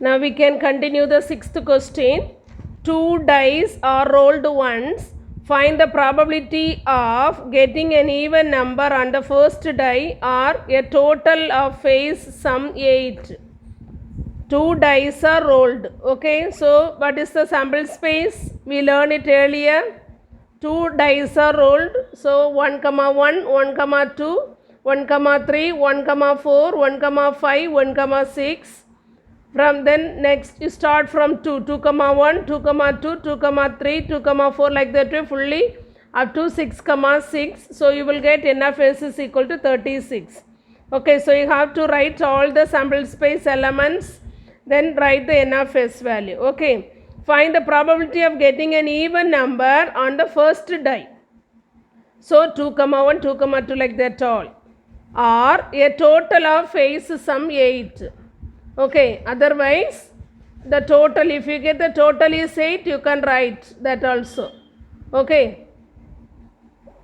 Now we can continue the sixth question. Two dice are rolled once. Find the probability of getting an even number on the first die or a total of face sum 8. Two dice are rolled. Okay, so what is the sample space? We learned it earlier. Two dice are rolled. So 1, 1, 1, 2, 1, 3, 1, 4, 1, 5, 1, 6. From then next you start from 2, 2, 1, 2, 2, 2, 3, 2, 4 like that way fully up to 6, 6. So you will get n of s is equal to 36. Okay, so you have to write all the sample space elements, then write the n of s value. Okay, find the probability of getting an even number on the first die. So 2, 1, 2, 2 like that all, or a total of face sum 8. Okay, otherwise the total, if you get the total is 8, you can write that also. Okay,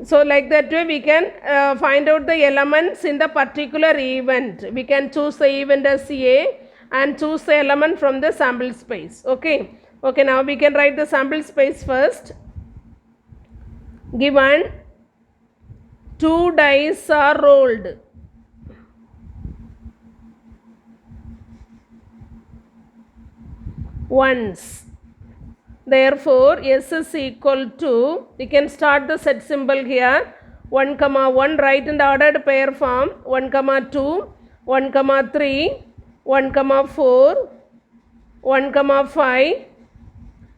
so like that way we can find out the elements in the particular event. We can choose the event as A and choose the element from the sample space. Okay, now we can write the sample space first. Given two dice are rolled. Once. Therefore, S is equal to, we can start the set symbol here. 1, 1, write in the ordered pair form. 1, 2, 1, 3, 1, 4, 1, 5,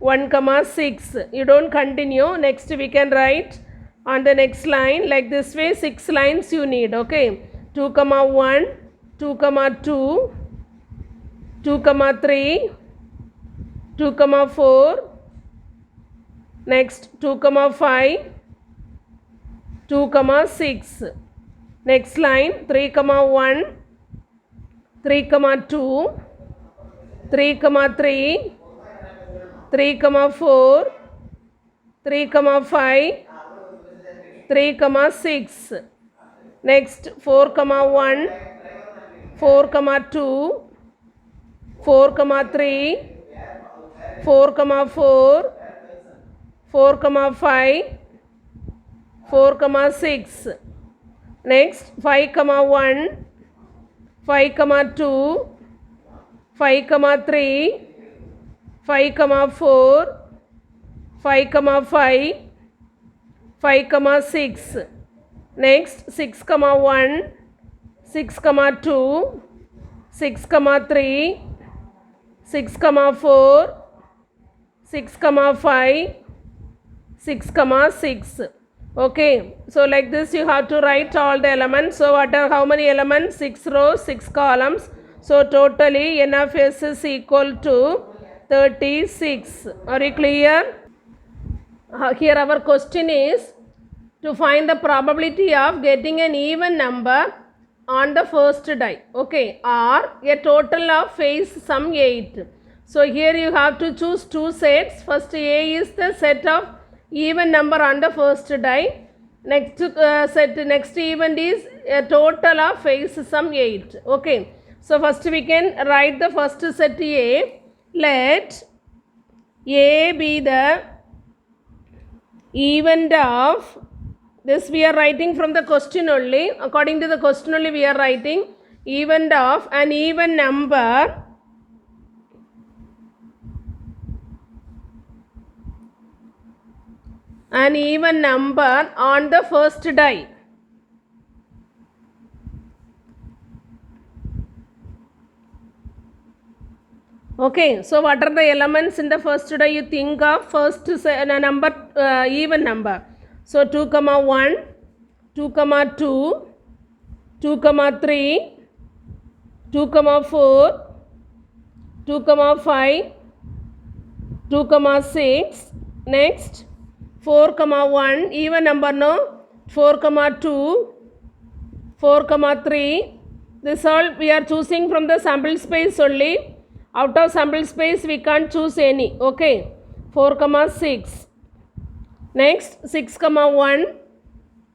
1, 6. You don't continue. Next we can write on the next line like this way. 6 lines you need. Okay. 2, 1, 2, 2, 2, 3, 2, 4, next 2, 5, 2, 6. Next line 3, 1, 3, 2, 3, 3, 3, 4, 3, 5, 3, 6. Next 4, 1, 4, 2, 4, 3, 4, 4, 4, 5, 4, 6. Next 5, 1, 5, 2, 5, 3, 5, 4, 5, 5, 6. Next 6, 1, 6, 2, 6, 3, 6, 4, 6, 5, 6, 6. Okay, so like this you have to write all the elements. So what are how many elements? 6 rows, 6 columns. So totally n of s is equal to 36. Are you clear? Here our question is to find the probability of getting an even number on the first die. Okay, or a total of face sum 8. So here you have to choose two sets. First A is the set of even number on the first die. Next next event is a total of face sum 8. Okay, so first we can write the first set A. Let A be the event of, this we are writing from the question only. According to the question only we are writing event of an even number on the first die. Okay, so what are the elements in the first die? You think of first number, even number. So 2, 1, 2, 2, 2, 3, 2, 4, 2, 5, 2, 6. Next 4, 1, even number no, 4, 2, 4, 3. This all we are choosing from the sample space only. Out of sample space we can't choose any. Okay, 4, 6. Next 6, 1,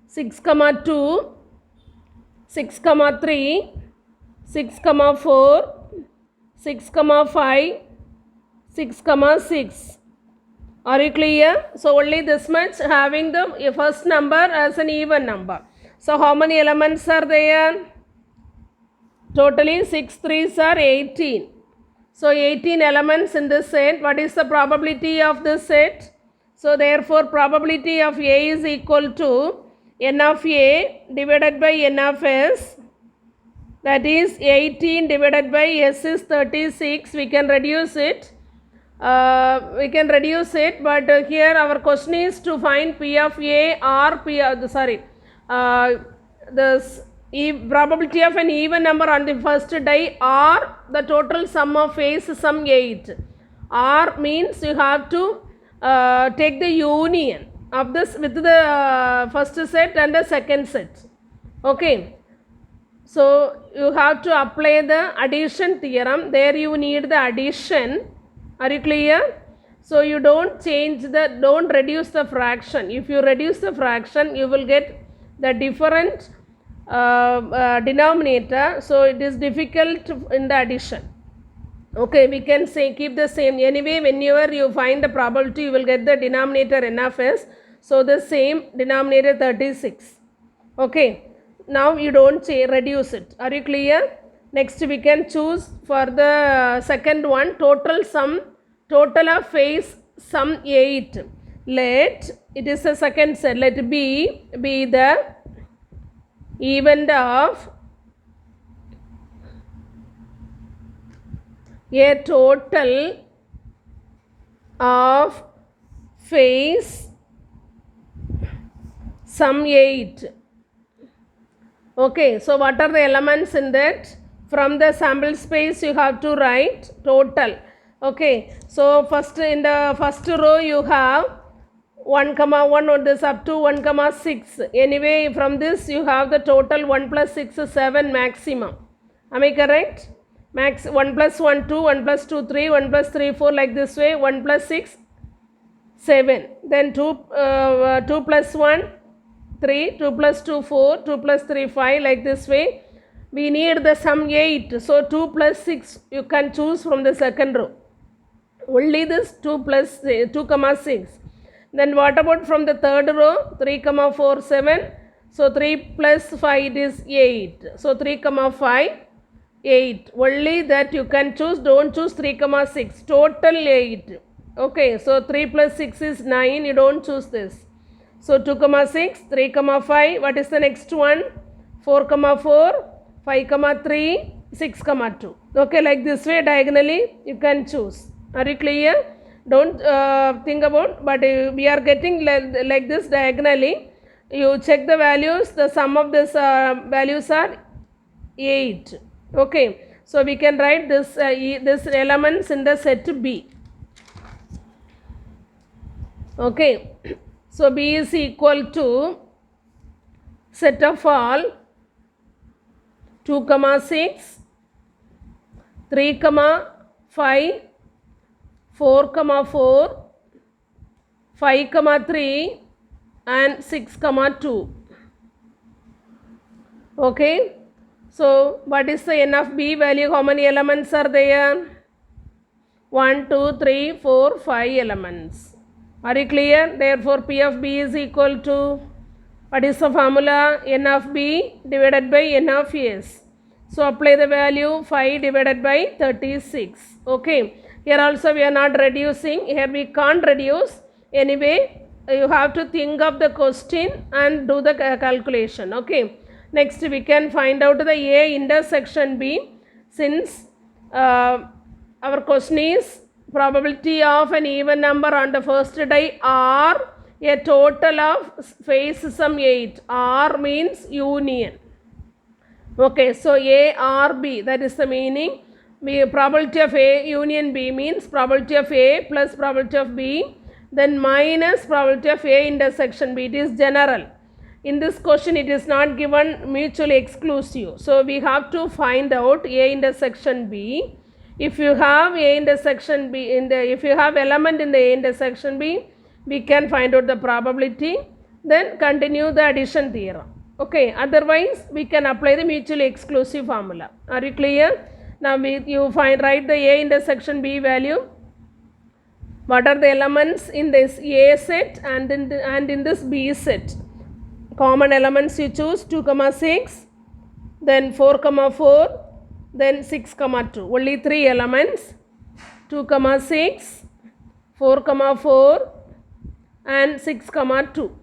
6, 2, 6, 3, 6, 4, 6, 5, 6, 6. Are you clear? So only this much, having the first number as an even number. So how many elements are there? Totally 6 3s are 18. So 18 elements in this set. What is the probability of this set? So therefore probability of A is equal to n of A divided by n of S. That is 18 divided by S is 36. We can reduce it. But here our question is to find P of A or the probability of an even number on the first die or the total sum of A's sum 8. Or means you have to take the union of this with the first set and the second set. Okay. So you have to apply the addition theorem. There you need the addition. Are you clear? So you don't reduce the fraction. If you reduce the fraction, you will get the different denominator. So it is difficult in the addition. Okay, we can say keep the same. Anyway, whenever you find the probability, you will get the denominator n of s. So the same denominator 36. Okay. Now you don't reduce it. Are you clear? Next we can choose for the second one, total of phase sum 8. Let it is the second set. Let B be the event of a total of phase sum 8. Okay, so what are the elements in that? From the sample space you have to write total. Okay, so first in the first row you have 1, 1 or this up to 1, 6. Anyway, from this you have the total 1 plus 6 is 7 maximum. Am I correct? Max 1 plus 1 2, 1 plus 2 3, 1 plus 3 4 like this way, 1 plus 6 7. Then 2 plus 1 3, 2 plus 2 4, 2 plus 3 5 like this way. We need the sum 8. So 2 plus 6 you can choose from the second row. Only this 2 plus 2 comma 6. Then what about from the third row? 3 comma 4 7. So 3 plus 5 it is 8. So 3 comma 5 8. Only that you can choose. Don't choose 3 comma 6. Total 8. Okay. So 3 plus 6 is 9. You don't choose this. So 2 comma 6, 3 comma 5. What is the next one? 4 comma 4, 5 comma 3, 6 comma 2. Okay, like this way diagonally you can choose. Are you clear? Don't think about, but we are getting like this diagonally. You check the values. The sum of this values are 8. Okay, so we can write this elements in the set B. Okay. So B is equal to set of all 2 comma 6, 3 comma 5, 4 comma 4, 5 comma 3 and 6 comma 2. Okay. So what is the n of B value? How many elements are there? 1, 2, 3, 4, 5 elements. Are you clear? Therefore, P of B is equal to, what is the formula? N of B divided by N of S. So, apply the value 5 divided by 36. Okay. Here also we are not reducing. Here we can't reduce. Anyway, you have to think of the question and do the calculation. Okay. Next, we can find out the A intersection B. Since our question is probability of an even number on the first die or a total of phase sum 8. R means union. Okay, so A or B, that is the meaning. Probability of A union B means probability of A plus probability of B, then minus probability of A intersection B. It is general. In this question it is not given mutually exclusive. So we have to find out A intersection B. If you have A intersection B if you have element in the A intersection B, we can find out the probability, then continue the addition theorem. Okay, otherwise we can apply the mutually exclusive formula. Are you clear? Now you write the A intersection B value. What are the elements in this A set and in this B set? Common elements you choose 2, 6, then 4, 4, then 6, 2. Only 3 elements, 2, 6, 4, 4, and 6, 2.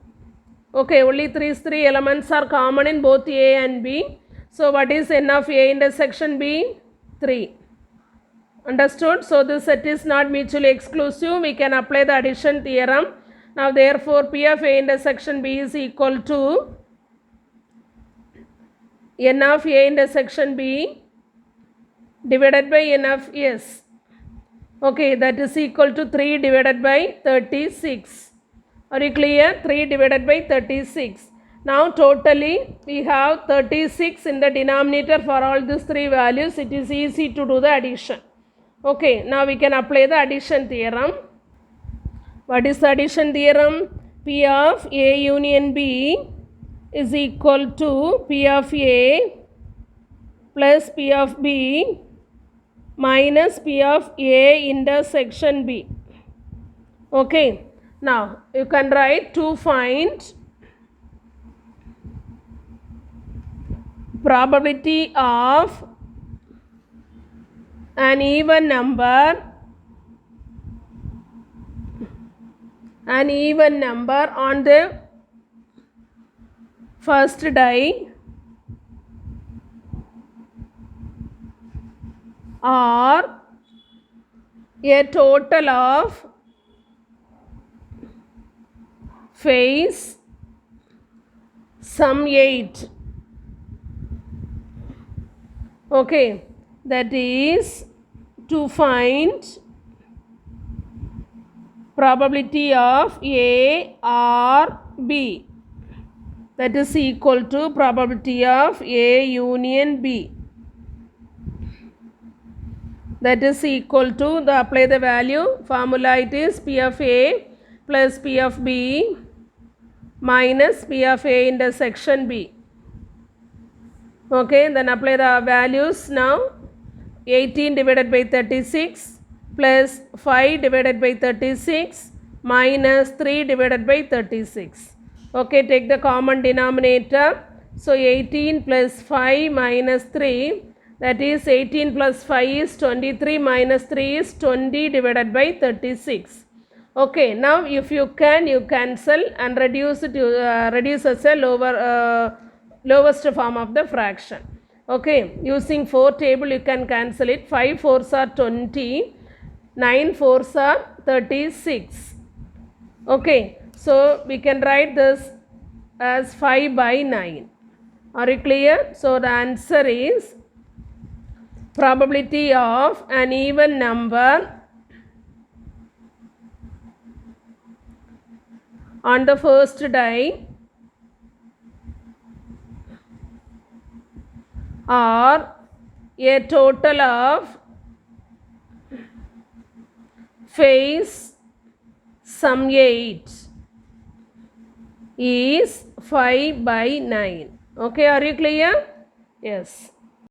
Okay, only three elements are common in both A and B. So what is n of A intersection B? 3. Understood? So this set is not mutually exclusive. We can apply the addition theorem. Now therefore P of A intersection B is equal to n of A intersection B divided by n of S. Okay, that is equal to 3 divided by 36. Are you clear? 3 divided by 36. Now totally we have 36 in the denominator for all these 3 values. It is easy to do the addition. Okay, now we can apply the addition theorem. What is the addition theorem? P of A union B is equal to P of A plus P of B minus P of A intersection B. Okay, now you can write to find probability of an even number on the first die or a total of phase sum 8. Okay, that is to find probability of A or B, that is equal to probability of A union B, that is equal to the apply the value formula. It is P of A plus P of B minus P of A intersection B. Okay, then apply the values now. 18 divided by 36 plus 5 divided by 36 minus 3 divided by 36. Okay, take the common denominator. So 18 plus 5 minus 3, that is 18 plus 5 is 23 minus 3 is 20 divided by 36. Okay, now if you can, you cancel and reduce it to reduce as a lowest form of the fraction. Okay, using 4 table you can cancel it. 5 4s are 20, 9 4s are 36. Okay, so we can write this as 5 by 9. Are you clear? So the answer is probability of an even number on the first die or a total of phase sum 8 is 5 by 9. Okay, are you clear? Yes.